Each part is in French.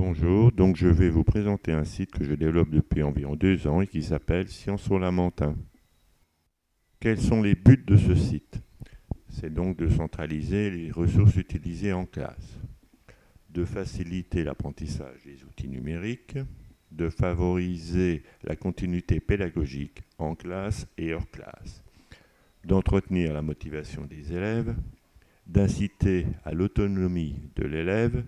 Bonjour, donc je vais vous présenter un site que je développe depuis environ 2 ans et qui s'appelle Science sur Lamentin. Quels sont les buts de ce site? C'est donc de centraliser les ressources utilisées en classe, de faciliter l'apprentissage des outils numériques, de favoriser la continuité pédagogique en classe et hors classe, d'entretenir la motivation des élèves, d'inciter à l'autonomie de l'élève,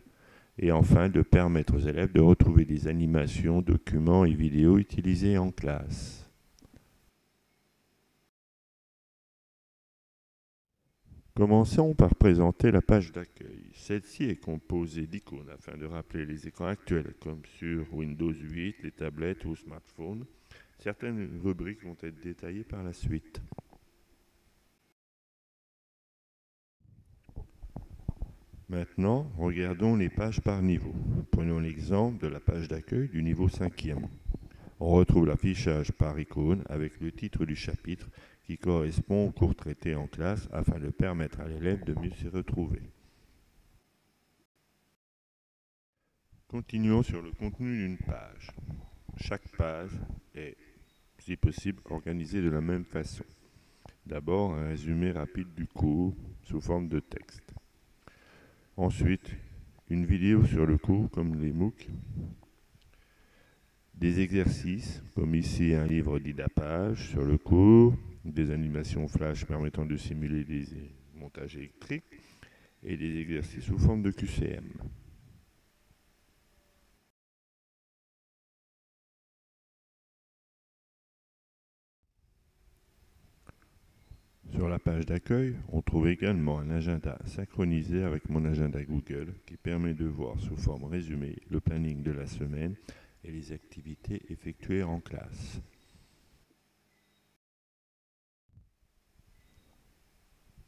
et enfin de permettre aux élèves de retrouver des animations, documents et vidéos utilisés en classe. Commençons par présenter la page d'accueil. Celle-ci est composée d'icônes afin de rappeler les écrans actuels, comme sur Windows 8, les tablettes ou smartphones. Certaines rubriques vont être détaillées par la suite. Maintenant, regardons les pages par niveau. Prenons l'exemple de la page d'accueil du niveau 5e. On retrouve l'affichage par icône avec le titre du chapitre qui correspond au cours traité en classe afin de permettre à l'élève de mieux s'y retrouver. Continuons sur le contenu d'une page. Chaque page est, si possible, organisée de la même façon. D'abord, un résumé rapide du cours sous forme de texte. Ensuite, une vidéo sur le cours, comme les MOOC. Des exercices, comme ici un livre d'IDAPAGE sur le cours, des animations flash permettant de simuler des montages électriques et des exercices sous forme de QCM. Sur la page d'accueil, on trouve également un agenda synchronisé avec mon agenda Google qui permet de voir sous forme résumée le planning de la semaine et les activités effectuées en classe.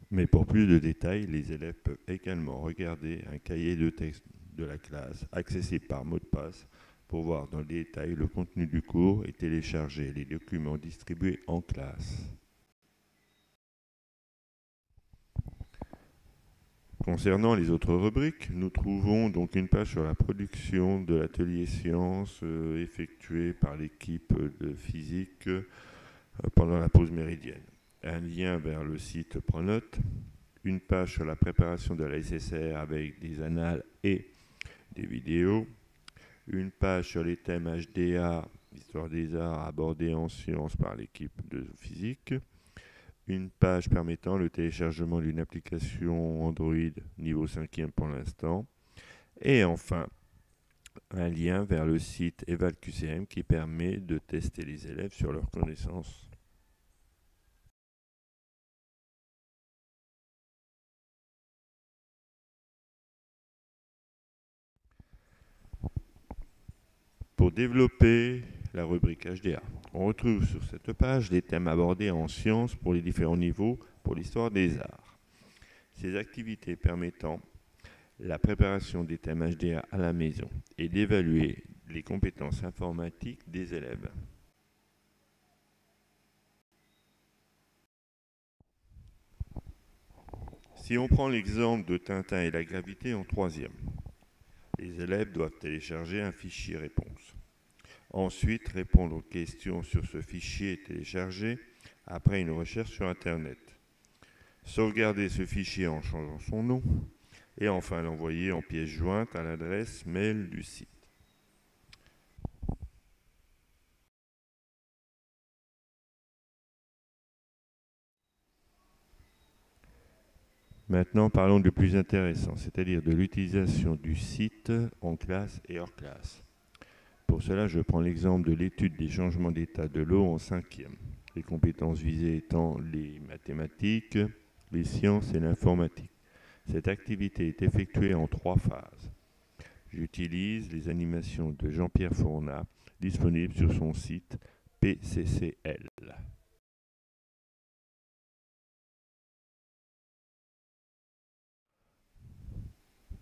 Mais pour plus de détails, les élèves peuvent également regarder un cahier de texte de la classe accessible par mot de passe pour voir dans le détail le contenu du cours et télécharger les documents distribués en classe. Concernant les autres rubriques, nous trouvons donc une page sur la production de l'atelier sciences effectué par l'équipe de physique pendant la pause méridienne. Un lien vers le site Pronote, une page sur la préparation de la SSR avec des annales et des vidéos, une page sur les thèmes HDA, Histoire des arts abordés en sciences par l'équipe de physique, une page permettant le téléchargement d'une application Android niveau 5e pour l'instant, et enfin un lien vers le site EvalQCM qui permet de tester les élèves sur leurs connaissances. Pour développer la rubrique HDA, on retrouve sur cette page les thèmes abordés en sciences pour les différents niveaux pour l'histoire des arts. Ces activités permettant la préparation des thèmes HDA à la maison et d'évaluer les compétences informatiques des élèves. Si on prend l'exemple de Tintin et la gravité en 3e, les élèves doivent télécharger un fichier réponse. Ensuite, répondre aux questions sur ce fichier téléchargé après une recherche sur Internet. Sauvegarder ce fichier en changeant son nom. Et enfin, l'envoyer en pièce jointe à l'adresse mail du site. Maintenant, parlons du plus intéressant, c'est-à-dire de l'utilisation du site en classe et hors classe. Pour cela, je prends l'exemple de l'étude des changements d'état de l'eau en 5e. Les compétences visées étant les mathématiques, les sciences et l'informatique. Cette activité est effectuée en 3 phases. J'utilise les animations de Jean-Pierre Fournat, disponibles sur son site PCCL.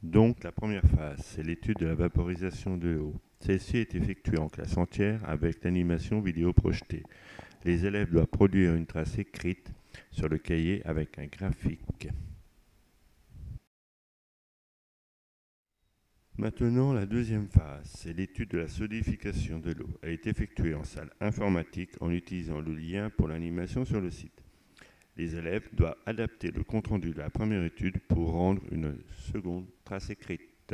Donc la première phase, c'est l'étude de la vaporisation de l'eau. Celle-ci est effectuée en classe entière avec l'animation vidéo projetée. Les élèves doivent produire une trace écrite sur le cahier avec un graphique. Maintenant, la deuxième phase, c'est l'étude de la solidification de l'eau. Elle est effectuée en salle informatique en utilisant le lien pour l'animation sur le site. Les élèves doivent adapter le compte-rendu de la première étude pour rendre une seconde trace écrite.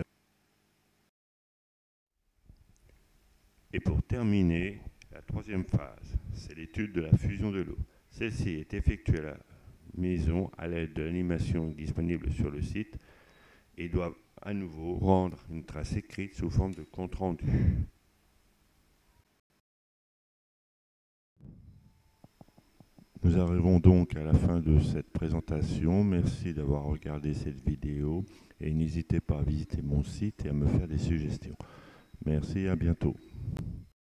Et pour terminer, la troisième phase, c'est l'étude de la fusion de l'eau. Celle-ci est effectuée à la maison à l'aide de l'animation disponible sur le site et doit à nouveau rendre une trace écrite sous forme de compte-rendu. Nous arrivons donc à la fin de cette présentation. Merci d'avoir regardé cette vidéo et n'hésitez pas à visiter mon site et à me faire des suggestions. Merci, à bientôt.